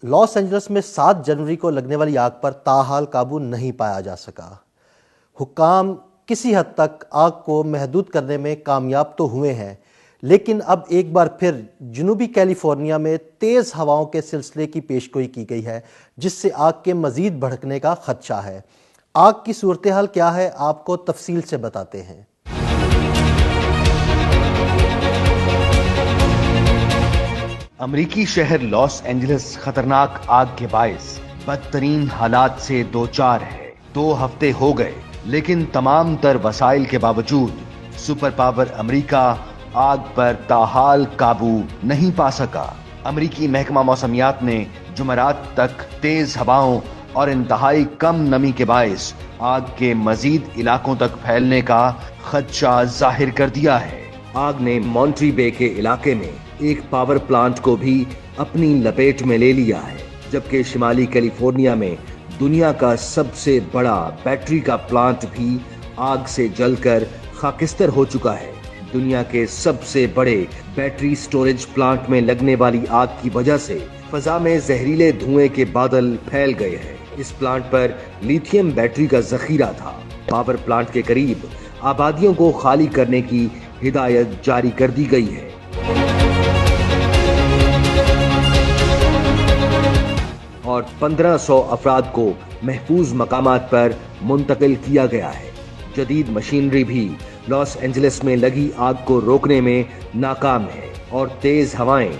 Los Angeles میں 7 جنوری کو لگنے والی آگ پر تاحال قابو نہیں پایا جا سکا۔ حکام کسی حد تک آگ کو محدود کرنے میں کامیاب تو ہوئے ہیں، لیکن اب ایک بار پھر جنوبی کیلیفورنیا میں تیز ہواؤں کے سلسلے کی پیشگوئی کی گئی ہے، جس سے آگ کے مزید بھڑکنے کا خدشہ ہے۔ آگ کی صورتحال کیا ہے، آپ کو تفصیل سے بتاتے ہیں۔ امریکی شہر لاس اینجلس خطرناک آگ کے باعث بدترین حالات سے دوچار ہے۔ 2 ہفتے ہو گئے، لیکن تمام تر وسائل کے باوجود سپر پاور امریکہ آگ پر تاحال قابو نہیں پا سکا۔ امریکی محکمہ موسمیات نے جمعرات تک تیز ہواؤں اور انتہائی کم نمی کے باعث آگ کے مزید علاقوں تک پھیلنے کا خدشہ ظاہر کر دیا ہے۔ آگ نے مونٹری بے کے علاقے میں ایک پاور پلانٹ کو بھی اپنی لپیٹ میں لے لیا ہے، جبکہ شمالی کیلیفورنیا میں دنیا کا سب سے بڑا بیٹری کا پلانٹ بھی آگ سے جل کر خاکستر ہو چکا ہے۔ دنیا کے سب سے بڑے بیٹری سٹوریج پلانٹ میں لگنے والی آگ کی وجہ سے فضا میں زہریلے دھوئیں کے بادل پھیل گئے ہیں۔ اس پلانٹ پر لیتھیم بیٹری کا ذخیرہ تھا۔ پاور پلانٹ کے قریب آبادیوں کو خالی کرنے کی ہدایت جاری کر دی گئی ہے۔ اور 1500 افراد کو محفوظ مقامات پر منتقل کیا گیا ہے۔ جدید مشینری بھی لاس اینجلس میں لگی آگ کو روکنے میں ناکام ہے، اور تیز ہوائیں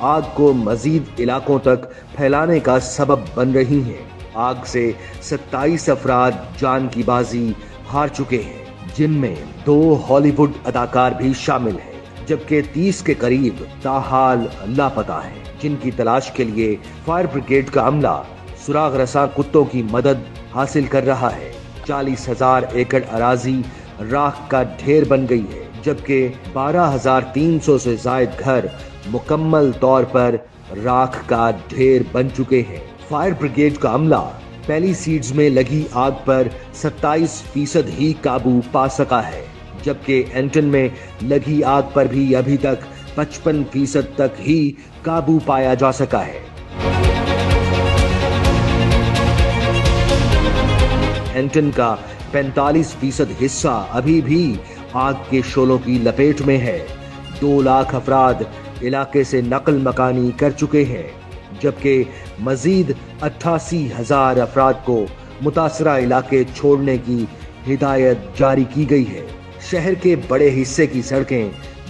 آگ کو مزید علاقوں تک پھیلانے کا سبب بن رہی ہیں۔ آگ سے 27 افراد جان کی بازی ہار چکے ہیں، جن میں 2 ہالی ووڈ اداکار بھی شامل ہیں، جبکہ 30 کے قریب تاحال لاپتہ ہیں، جن کی تلاش کے لیے فائر بریگیڈ کا عملہ سراغ رساں کتوں کی مدد حاصل کر رہا ہے۔ 40,000 ایکڑ اراضی راکھ کا ڈھیر بن گئی ہے، جبکہ 12,300 سے زائد گھر مکمل طور پر راکھ کا ڈھیر بن چکے ہیں۔ فائر بریگیڈ کا عملہ پہلی سیڈز میں لگی آگ پر 27% ہی قابو پا سکا ہے، جبکہ اینٹن میں لگی آگ پر بھی ابھی تک 55% تک ہی قابو پایا جا سکا ہے۔ اینٹن کا 45% حصہ ابھی بھی آگ کے شعلوں کی لپیٹ میں ہے۔ 2 لاکھ افراد علاقے سے نقل مکانی کر چکے ہیں، جبکہ مزید 88,000 افراد کو متاثرہ علاقے چھوڑنے کی ہدایت جاری کی گئی ہے۔ شہر کے بڑے حصے کی سڑکیں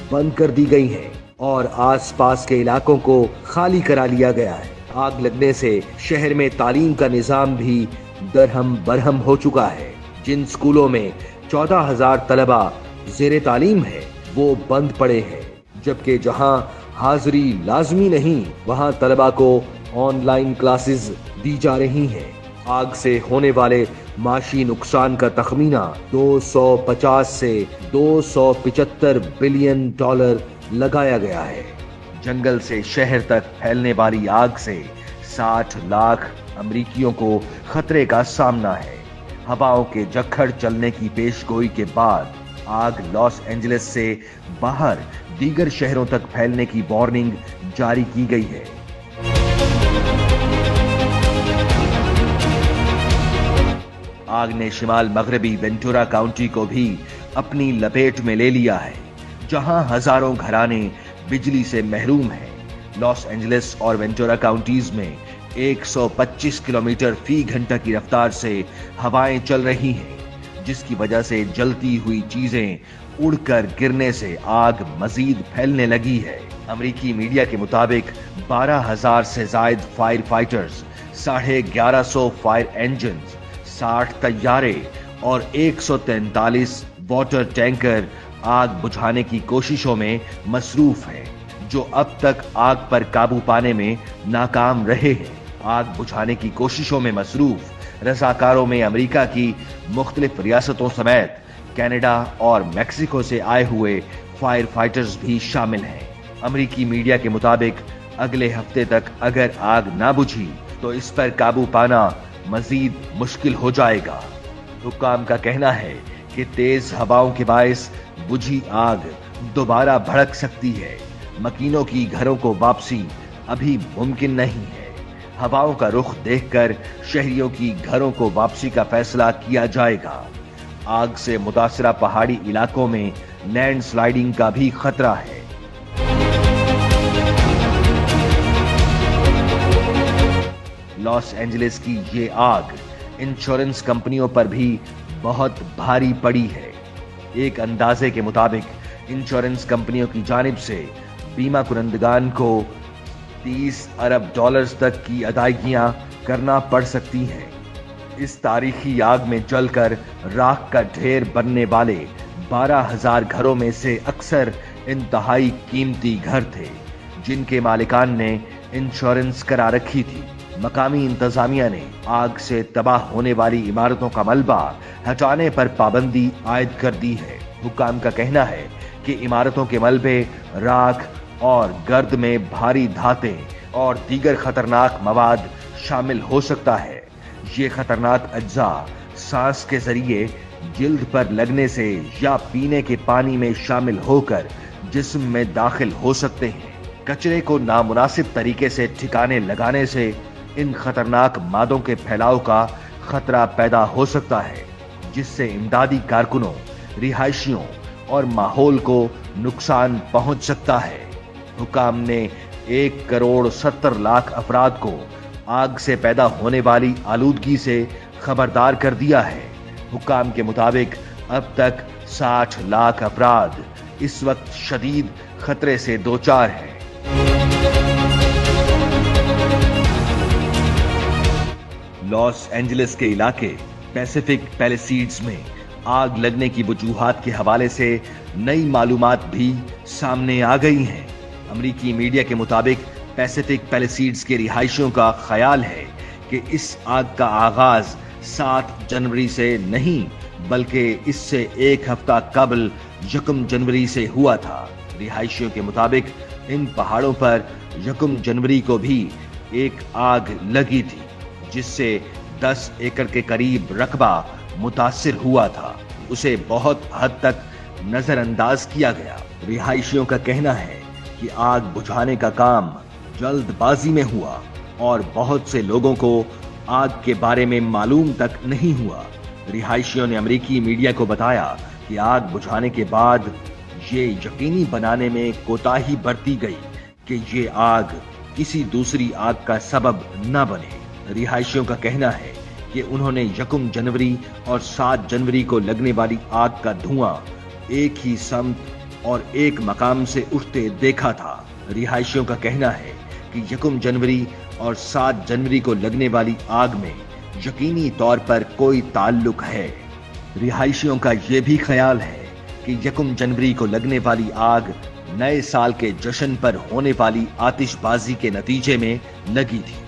بند کر دی گئی ہیں اور آس پاس کے علاقوں کو خالی کرا لیا گیا ہے۔ آگ لگنے سے شہر میں تعلیم کا نظام بھی درہم برہم ہو چکا ہے۔ جن سکولوں میں 14,000 طلبہ زیر تعلیم ہیں، وہ بند پڑے ہیں، جبکہ جہاں حاضری لازمی نہیں، وہاں طلبہ کو آن لائن کلاسز دی جا رہی ہیں۔ آگ سے ہونے والے معاشی نقصان کا تخمینہ 250 سے 275 بلین ڈالر لگایا گیا ہے۔ جنگل سے شہر تک پھیلنے والی آگ سے 60 لاکھ امریکیوں کو خطرے کا سامنا ہے۔ ہواؤں کے جھکڑ چلنے کی پیش گوئی کے بعد آگ لاس اینجلس سے باہر دیگر شہروں تک پھیلنے کی وارننگ جاری کی گئی ہے۔ آگ نے شمال مغربی وینٹورا کاؤنٹی کو بھی اپنی لپیٹ میں لے لیا ہے، جہاں ہزاروں گھرانے بجلی سے محروم ہیں۔ لاس اینجلس اور وینٹورا کاؤنٹیز میں 125 کلومیٹر فی گھنٹہ کی رفتار سے ہوائیں چل رہی ہیں، جس کی وجہ سے جلتی ہوئی چیزیں اڑ کر گرنے سے آگ مزید پھیلنے لگی ہے۔ امریکی میڈیا کے مطابق 12,000 سے زائد فائر فائٹرز، 1150 فائر انجنز، 60 طیارے اور 143 واٹر ٹینکر آگ بجھانے کی کوششوں میں مصروف ہیں، جو اب تک آگ پر قابو پانے میں ناکام رہے ہیں۔ آگ بجھانے کی کوششوں میں مصروف رضاکاروں میں امریکہ کی مختلف ریاستوں سمیت کینیڈا اور میکسیکو سے آئے ہوئے فائر فائٹرز بھی شامل ہیں۔ امریکی میڈیا کے مطابق اگلے ہفتے تک اگر آگ نہ بجھی تو اس پر قابو پانا مزید مشکل ہو جائے گا۔ حکام کا کہنا ہے کہ تیز ہواؤں کے باعث بجھی آگ دوبارہ بھڑک سکتی ہے۔ مکینوں کی گھروں کو واپسی ابھی ممکن نہیں ہے۔ हवाओं का रुख देखकर शहरियों की घरों को वापसी का फैसला किया जाएगा। आग से मुतासरा पहाड़ी इलाकों में लैंडस्लाइडिंग का भी खतरा है। लॉस एंजलिस की ये आग इंश्योरेंस कंपनियों पर भी बहुत भारी पड़ी है। एक अंदाजे के मुताबिक इंश्योरेंस कंपनियों की जानिब से बीमा कुनंदगान को 30 अरब डॉलर्स तक की अदायगियां करना पड़ सकती हैं। इस तारीखी आग में जलकर राख का ढेर बनने वाले 12,000 घरों में से अक्सर इंतहाई कीमती घर थे, जिनके मालिकान ने इंश्योरेंस करा रखी थी। मकामी इंतजामिया ने आग से तबाह होने वाली इमारतों का मलबा हटाने पर पाबंदी आयद कर दी है। हुक्काम का कहना है कि इमारतों के मलबे, राख और गर्द में भारी धातें और दीगर खतरनाक मवाद शामिल हो सकता है। ये खतरनाक अज्जा सांस के जरिए जिल्द पर लगने से या पीने के पानी में शामिल होकर जिस्म में दाखिल हो सकते हैं। कचरे को नामुनासिब तरीके से ठिकाने लगाने से इन खतरनाक मादों के फैलाव का खतरा पैदा हो सकता है, जिससे इमदादी कारकुनों, रिहायशियों और माहौल को नुकसान पहुंच सकता है। हुकाम ने 1,70,00,000 अफराद को आग से पैदा होने वाली आलूदगी से खबरदार कर दिया है। हुकाम के मुताबिक अब तक 60 लाख अफराद इस वक्त शदीद खतरे से दोचार हैं। लॉस एंजलिस के इलाके पैसिफिक पैलेसीड्स में आग लगने की वजूहात के हवाले से नई मालूमात भी सामने आ गई हैं। अमरीकी मीडिया के मुताबिक पैसिफिक पैलेसीड्स के रिहायशियों का ख्याल है कि इस आग का आगाज 7 जनवरी से नहीं बल्कि इससे एक हफ्ता कबल 1 जनवरी से हुआ था। रिहायशियों के मुताबिक इन पहाड़ों पर 1 जनवरी को भी एक आग लगी थी, जिससे 10 एकड़ के करीब रकबा मुतासिर हुआ था। उसे बहुत हद तक नजरअंदाज किया गया। रिहायशियों का कहना है कि आग बुझाने का काम जल्दबाजी में हुआ और बहुत से लोगों को आग के बारे में मालूम तक नहीं हुआ। रिहायशियों ने अमेरिकी मीडिया को बताया कि आग बुझाने के बाद ये यकीनी बनाने में कोताही बरती गई कि ये आग किसी दूसरी आग का सबब न बने। रिहायशियों का कहना है कि उन्होंने 1 जनवरी और 7 जनवरी को लगने वाली आग का धुआं एक ही समत और एक मकाम से उठते देखा था। रिहायशियों का कहना है कि 1 जनवरी और 7 जनवरी को लगने वाली आग में यकीनी तौर पर कोई ताल्लुक है। रिहायशियों का यह भी ख्याल है कि 1 जनवरी को लगने वाली आग नए साल के जश्न पर होने वाली आतिशबाजी के नतीजे में लगी थी।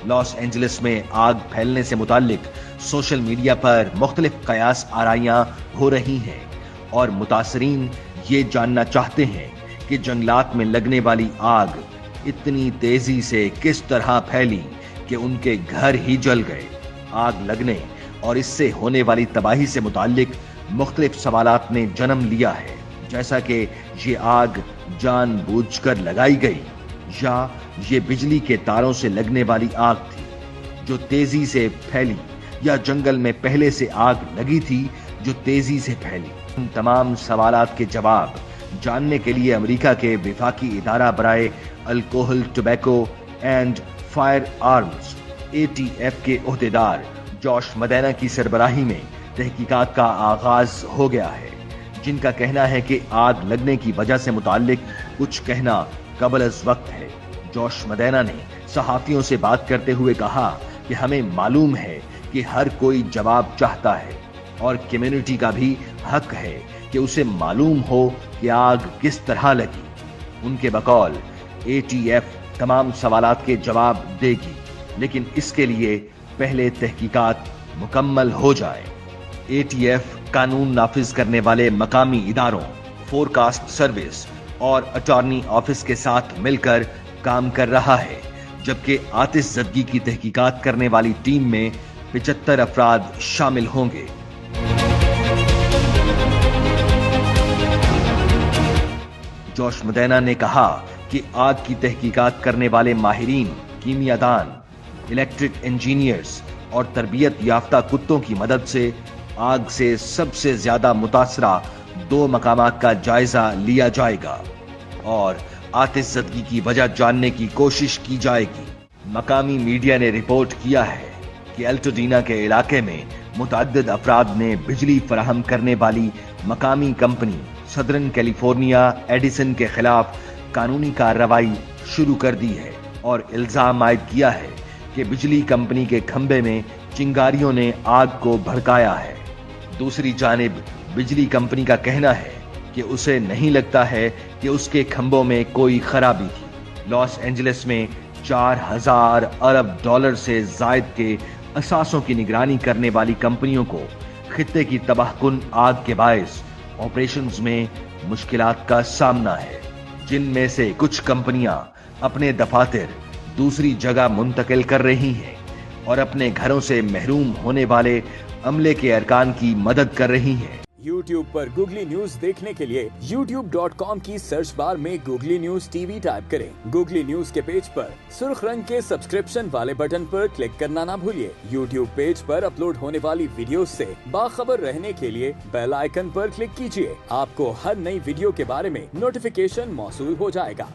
लॉस एंजलिस में आग फैलने से मुताल्लिक सोशल मीडिया पर मुख्तलिफ कयास आराइयां हो रही हैं और मुतासरीन ये जानना चाहते हैं कि जंगलात में लगने वाली आग इतनी तेजी से किस तरह फैली कि उनके घर ही जल गए। आग लगने और इससे होने वाली तबाही से मुताल्लिक मुख्तलिफ सवालात ने जन्म लिया है, जैसा कि ये आग जानबूझकर लगाई गई या ये बिजली के तारों से लगने वाली आग थी जो तेजी से फैली, या जंगल में पहले से आग लगी थी जो तेजी से फैली। इन तमाम सवालात के जवाब जानने के लिए अमेरिका के विफाकी इदारा बराए alcohol, tobacco and firearms ATF के ओहदेदार जॉश मदेना की सरबराही में तहकीकात का आगाज हो गया है, जिनका कहना है कि आग लगने की वजह से मुताल्लिक कुछ कहना कबल अज वक्त है। जॉश मदेना ने सहाफियों से बात करते हुए कहा कि हमें मालूम है कि हर कोई जवाब चाहता है और कम्युनिटी का भी हक है कि उसे मालूम हो कि आग किस तरह लगी। उनके बकौल ATF तमाम सवालात के जवाब देगी, लेकिन इसके लिए पहले तहकीकात मुकम्मल हो जाए। ATF कानून नाफिज करने वाले मकामी इदारों, फोरकास्ट सर्विस और अटॉर्नी ऑफिस के साथ मिलकर काम कर रहा है, जबकि आतिशज़दगी की तहकीकात करने वाली टीम में 75 अफराद शामिल होंगे। जोश मुदैना ने कहा कि आग की तहकीकात करने वाले माहिरीन, कीमियादान, इलेक्ट्रिक इंजीनियर्स और तरबियत याफ्ता कुत्तों की मदद से आग से सबसे ज्यादा मुतासरा 2 मकामात का जायजा लिया जाएगा और आतिशज़दगी की वजह जानने की कोशिश की जाएगी। मकामी मीडिया ने रिपोर्ट किया है कि अल्टोडीना के इलाके में मुतअद्दिद अफराद ने बिजली फराहम करने वाली मकामी कंपनी सदर्न कैलिफोर्निया एडिसन के खिलाफ कानूनी कार्रवाई शुरू कर दी है और इल्जाम आयद किया है कि बिजली कंपनी के खंभे में चिंगारियों ने आग को भड़काया है। दूसरी जानिब बिजली कंपनी का कहना है कि उसे नहीं लगता है कि उसके खंभों में कोई खराबी थी। लॉस एंजलिस में 4000 अरब डॉलर से जायद के असासों की निगरानी करने वाली कंपनियों को खित्ते की तबाहकुन आग के बायस ऑपरेशंस में मुश्किलात का सामना है, जिनमें से कुछ कंपनियां अपने दफातर दूसरी जगह मुंतकिल कर रही हैं और अपने घरों से महरूम होने वाले अमले के अरकान की मदद कर रही हैं। YouTube पर गूगली न्यूज देखने के लिए youtube.com की सर्च बार में गूगली न्यूज टीवी टाइप करें। गूगली न्यूज के पेज पर सुर्ख रंग के सब्सक्रिप्शन वाले बटन पर क्लिक करना ना भूलिए। YouTube पेज पर अपलोड होने वाली वीडियो से बाखबर रहने के लिए बेल आइकन पर क्लिक कीजिए। आपको हर नई वीडियो के बारे में नोटिफिकेशन मौसूल हो जाएगा।